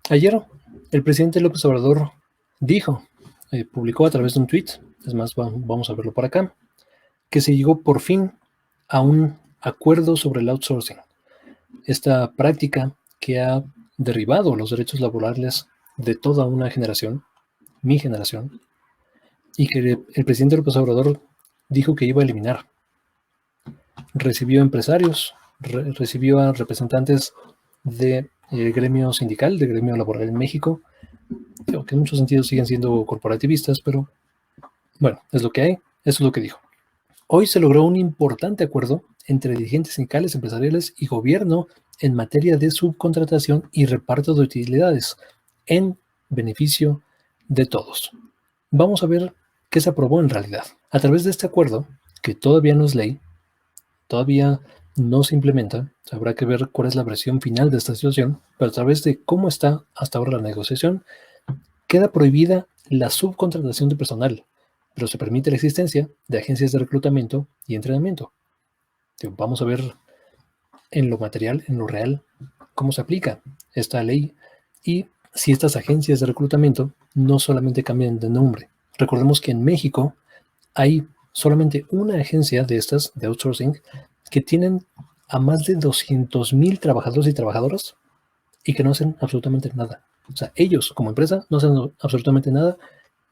Ayer el presidente López Obrador dijo, publicó a través de un tweet, es más, vamos a verlo por acá, que se llegó por fin a un acuerdo sobre el outsourcing, esta práctica que ha derribado los derechos laborales de toda una generación, mi generación, y que el presidente López Obrador dijo que iba a eliminar. Recibió empresarios, recibió a representantes de gremio sindical, de gremio laboral en México, que en muchos sentidos siguen siendo corporativistas, pero bueno, es lo que hay, eso es lo que dijo. Hoy se logró un importante acuerdo entre dirigentes sindicales, empresariales y gobierno en materia de subcontratación y reparto de utilidades en beneficio de todos. Vamos a ver qué se aprobó en realidad. A través de este acuerdo, que todavía no es ley, todavía no se implementa, habrá que ver cuál es la versión final de esta situación, pero a través de cómo está hasta ahora la negociación, queda prohibida la subcontratación de personal, pero se permite la existencia de agencias de reclutamiento y entrenamiento. Vamos a ver en lo material, en lo real, cómo se aplica esta ley y si estas agencias de reclutamiento no solamente cambian de nombre. Recordemos que en México hay solamente una agencia de estas, de outsourcing, que tienen a más de 200,000 trabajadores y trabajadoras y que no hacen absolutamente nada. O sea, ellos como empresa no hacen absolutamente nada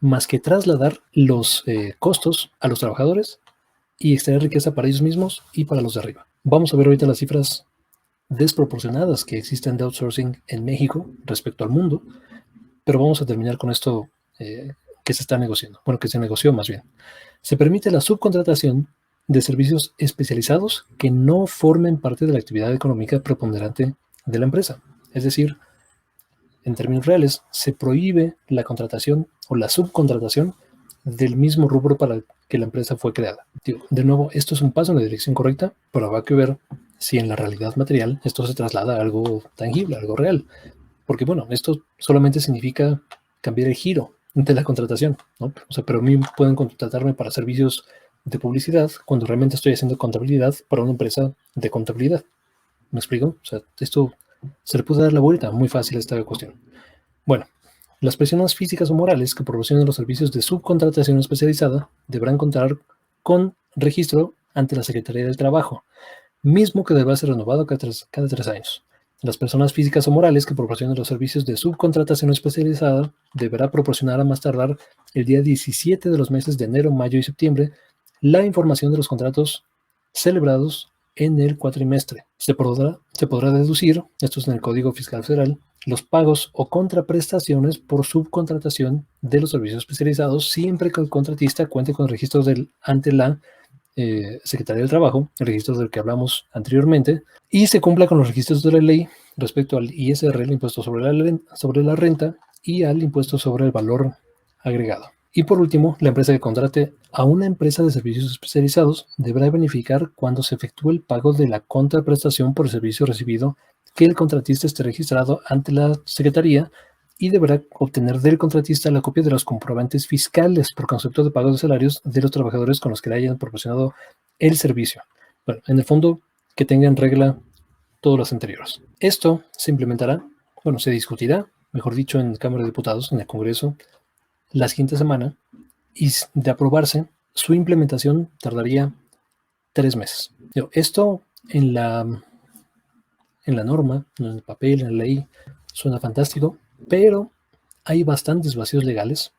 más que trasladar los costos a los trabajadores y extraer riqueza para ellos mismos y para los de arriba. Vamos a ver ahorita las cifras desproporcionadas que existen de outsourcing en México respecto al mundo, pero vamos a terminar con esto que se está negociando, bueno, que se negoció más bien. Se permite la subcontratación de servicios especializados que no formen parte de la actividad económica preponderante de la empresa. Es decir, en términos reales, se prohíbe la contratación o la subcontratación del mismo rubro para el que la empresa fue creada. De nuevo, esto es un paso en la dirección correcta, pero habrá que ver si en la realidad material esto se traslada a algo tangible, a algo real. Porque bueno, esto solamente significa cambiar el giro de la contratación, ¿no? O sea, pero a mí pueden contratarme para servicios de publicidad cuando realmente estoy haciendo contabilidad para una empresa de contabilidad. ¿Me explico? O sea, esto se le puede dar la vuelta muy fácil a esta cuestión. Bueno, las personas físicas o morales que proporcionen los servicios de subcontratación especializada deberán contar con registro ante la Secretaría del Trabajo, mismo que deberá ser renovado cada 3 años. Las personas físicas o morales que proporcionen los servicios de subcontratación especializada deberá proporcionar a más tardar el día 17 de los meses de enero, mayo y septiembre la información de los contratos celebrados en el cuatrimestre. Se podrá deducir, esto es en el Código Fiscal Federal, los pagos o contraprestaciones por subcontratación de los servicios especializados siempre que el contratista cuente con registros ante la Secretaría del Trabajo, el registro del que hablamos anteriormente, y se cumpla con los registros de la ley respecto al ISR, el impuesto sobre la renta, y al impuesto sobre el valor agregado. Y por último, la empresa que contrate a una empresa de servicios especializados deberá verificar cuando se efectúe el pago de la contraprestación por el servicio recibido que el contratista esté registrado ante la Secretaría y deberá obtener del contratista la copia de los comprobantes fiscales por concepto de pago de salarios de los trabajadores con los que le hayan proporcionado el servicio. Bueno, en el fondo, que tenga en regla todos los anteriores. Esto se implementará, bueno, se discutirá, mejor dicho, en Cámara de Diputados, en el Congreso, la siguiente semana, y de aprobarse, su implementación tardaría 3 meses. Esto en la norma, en el papel, en la ley, suena fantástico, pero hay bastantes vacíos legales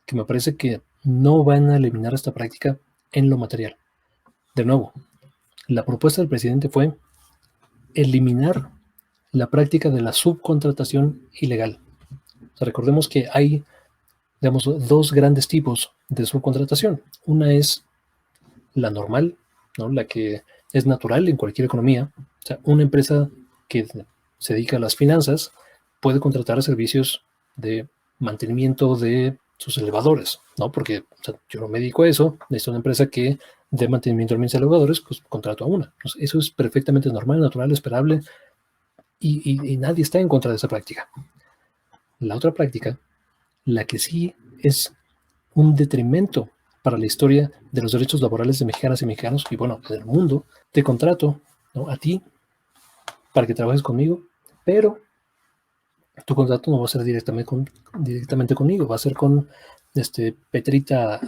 que me parece que no van a eliminar esta práctica en lo material. De nuevo, la propuesta del presidente fue eliminar la práctica de la subcontratación ilegal. O sea, recordemos que hay, digamos, dos grandes tipos de subcontratación. Una es la normal, ¿no? La que es natural en cualquier economía. O sea, una empresa que se dedica a las finanzas puede contratar servicios de mantenimiento de sus elevadores, ¿no? Porque o sea, yo no me dedico a eso, necesito una empresa que de mantenimiento de mis elevadores, pues contrato a una. Entonces, eso es perfectamente normal, natural, esperable y nadie está en contra de esa práctica. La otra práctica, la que sí es un detrimento para la historia de los derechos laborales de mexicanas y mexicanos y bueno, del mundo, te contrato, ¿no? A ti para que trabajes conmigo, pero Tu contrato no va a ser directamente conmigo, va a ser con Petrita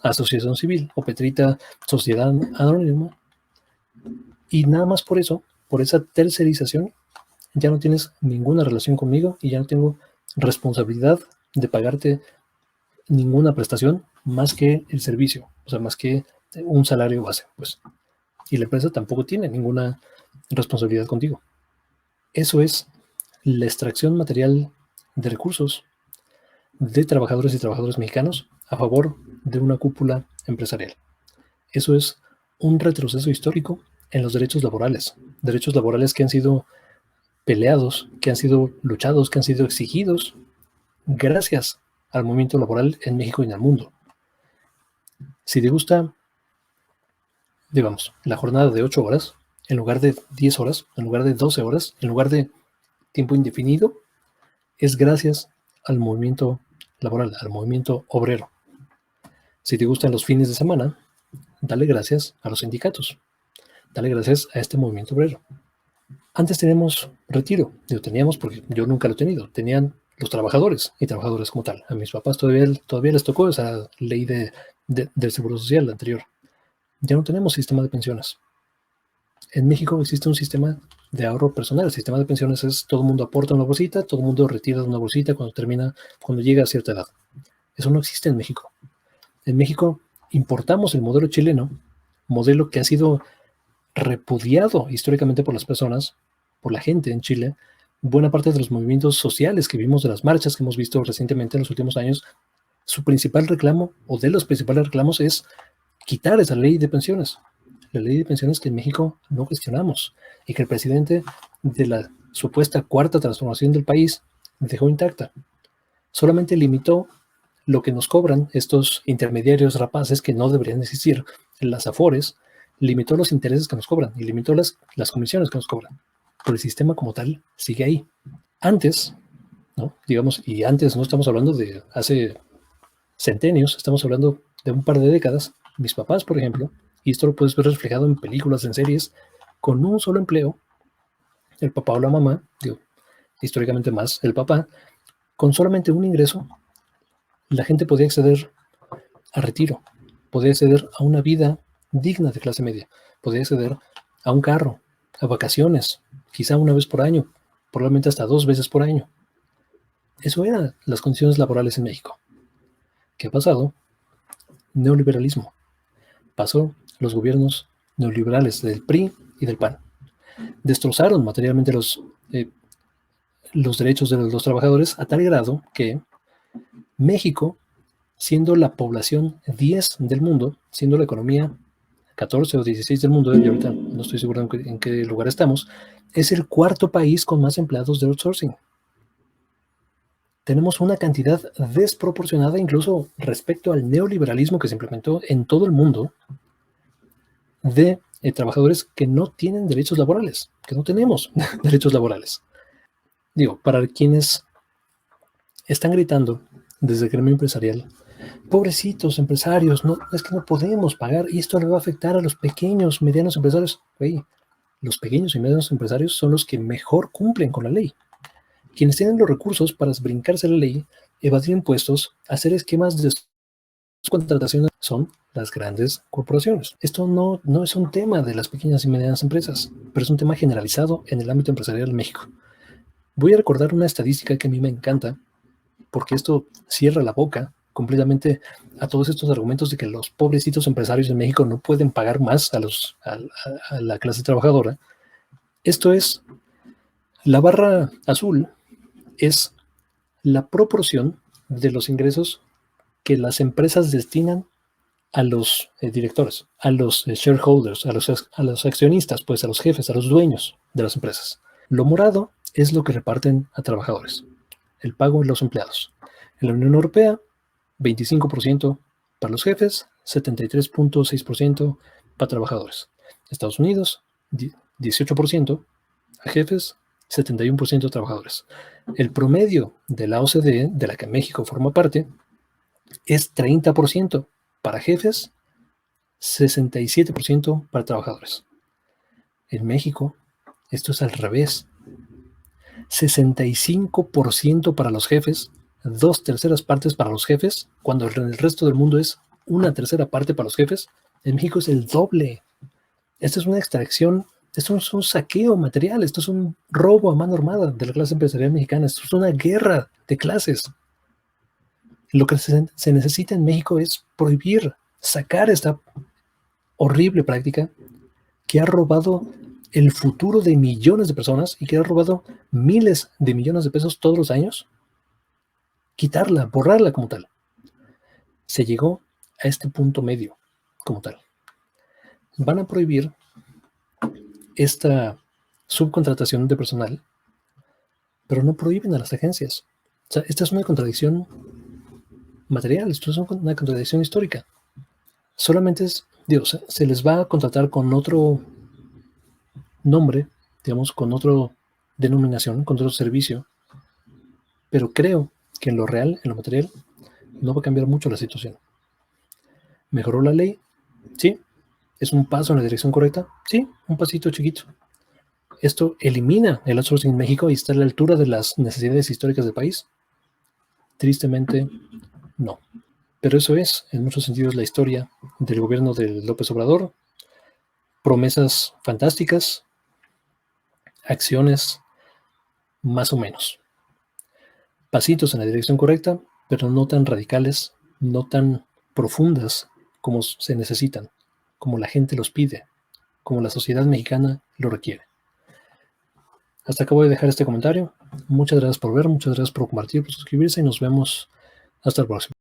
Asociación Civil o Petrita Sociedad Anónima. Y nada más por eso, por esa tercerización, ya no tienes ninguna relación conmigo y ya no tengo responsabilidad de pagarte ninguna prestación más que el servicio, o sea, más que un salario base, pues. Y la empresa tampoco tiene ninguna responsabilidad contigo. Eso es la extracción material de recursos de trabajadores y trabajadoras mexicanos a favor de una cúpula empresarial. Eso es un retroceso histórico en los derechos laborales que han sido peleados, que han sido luchados, que han sido exigidos gracias al movimiento laboral en México y en el mundo. Si te gusta, digamos, la jornada de 8 horas, en lugar de 10 horas, en lugar de 12 horas, en lugar de tiempo indefinido, es gracias al movimiento laboral, al movimiento obrero. Si te gustan los fines de semana, dale gracias a los sindicatos, dale gracias a este movimiento obrero. Antes teníamos retiro, teníamos porque yo nunca lo he tenido, tenían los trabajadores y trabajadores como tal. A mis papás todavía les tocó esa ley del Seguro Social anterior. Ya no tenemos sistema de pensiones. En México existe un sistema de ahorro personal. El sistema de pensiones es todo el mundo aporta una bolsita, todo el mundo retira una bolsita cuando llega a cierta edad. Eso no existe en México. En México importamos el modelo chileno, modelo que ha sido repudiado históricamente por las personas, por la gente en Chile. Buena parte de los movimientos sociales que vimos, de las marchas que hemos visto recientemente en los últimos años, su principal reclamo, o de los principales reclamos, es quitar esa ley de pensiones. La ley de pensiones que en México no gestionamos y que el presidente de la supuesta cuarta transformación del país dejó intacta. Solamente limitó lo que nos cobran estos intermediarios rapaces que no deberían existir, las afores, limitó los intereses que nos cobran y limitó las comisiones que nos cobran. Pero el sistema como tal sigue ahí. Antes, ¿no? Digamos, y antes no estamos hablando de hace centenios, estamos hablando de un par de décadas. Mis papás, por ejemplo, y esto lo puedes ver reflejado en películas, en series, con un solo empleo, el papá o la mamá, digo, históricamente más el papá, con solamente un ingreso, la gente podía acceder a retiro, podía acceder a una vida digna de clase media, podía acceder a un carro, a vacaciones, quizá una vez por año, probablemente hasta 2 veces por año. Eso eran las condiciones laborales en México. ¿Qué ha pasado? Neoliberalismo. Pasó los gobiernos neoliberales del PRI y del PAN. Destrozaron materialmente los derechos de los trabajadores a tal grado que México, siendo la población 10 del mundo, siendo la economía 14 o 16 del mundo, y ahorita no estoy seguro en qué lugar estamos, es el cuarto país con más empleados de outsourcing. Tenemos una cantidad desproporcionada incluso respecto al neoliberalismo que se implementó en todo el mundo de trabajadores que no tienen derechos laborales, que no tenemos derechos laborales. Digo, para quienes están gritando desde el gremio empresarial, pobrecitos empresarios, no, es que no podemos pagar y esto le va a afectar a los pequeños, medianos empresarios. Oye, los pequeños y medianos empresarios son los que mejor cumplen con la ley. Quienes tienen los recursos para brincarse la ley, evadir impuestos, hacer esquemas de contratación son las grandes corporaciones. Esto no es un tema de las pequeñas y medianas empresas, pero es un tema generalizado en el ámbito empresarial en México. Voy a recordar una estadística que a mí me encanta, porque esto cierra la boca completamente a todos estos argumentos de que los pobrecitos empresarios en México no pueden pagar más a la clase trabajadora. Esto es, la barra azul es la proporción de los ingresos que las empresas destinan a los directores, a los shareholders, a los accionistas, pues a los jefes, a los dueños de las empresas. Lo morado es lo que reparten a trabajadores, el pago de los empleados. En la Unión Europea, 25% para los jefes, 73.6% para trabajadores. Estados Unidos, 18% a jefes, 71% a trabajadores. El promedio de la OCDE, de la que México forma parte, es 30% para jefes, 67% para trabajadores. En México, esto es al revés. 65% para los jefes, 2/3 partes para los jefes, cuando en el resto del mundo es 1/3 parte para los jefes. En México es el doble. Esto es una extracción, esto es un saqueo material, esto es un robo a mano armada de la clase empresarial mexicana, esto es una guerra de clases. Lo que se necesita en México es prohibir, sacar esta horrible práctica que ha robado el futuro de millones de personas y que ha robado miles de millones de pesos todos los años. Quitarla, borrarla como tal. Se llegó a este punto medio como tal. Van a prohibir esta subcontratación de personal, pero no prohíben a las agencias. O sea, esta es una contradicción material, esto es una contradicción histórica. Solamente es, Dios, se les va a contratar con otro nombre, digamos, con otra denominación, con otro servicio, pero creo que en lo real, en lo material, no va a cambiar mucho la situación. ¿Mejoró la ley? Sí. ¿Es un paso en la dirección correcta? Sí, un pasito chiquito. ¿Esto elimina el outsourcing en México y está a la altura de las necesidades históricas del país? Tristemente, no. Pero eso es, en muchos sentidos, la historia del gobierno de López Obrador. Promesas fantásticas, acciones más o menos. Pasitos en la dirección correcta, pero no tan radicales, no tan profundas como se necesitan, como la gente los pide, como la sociedad mexicana lo requiere. Hasta acá voy a dejar este comentario. Muchas gracias por ver, muchas gracias por compartir, por suscribirse y nos vemos hasta el próximo.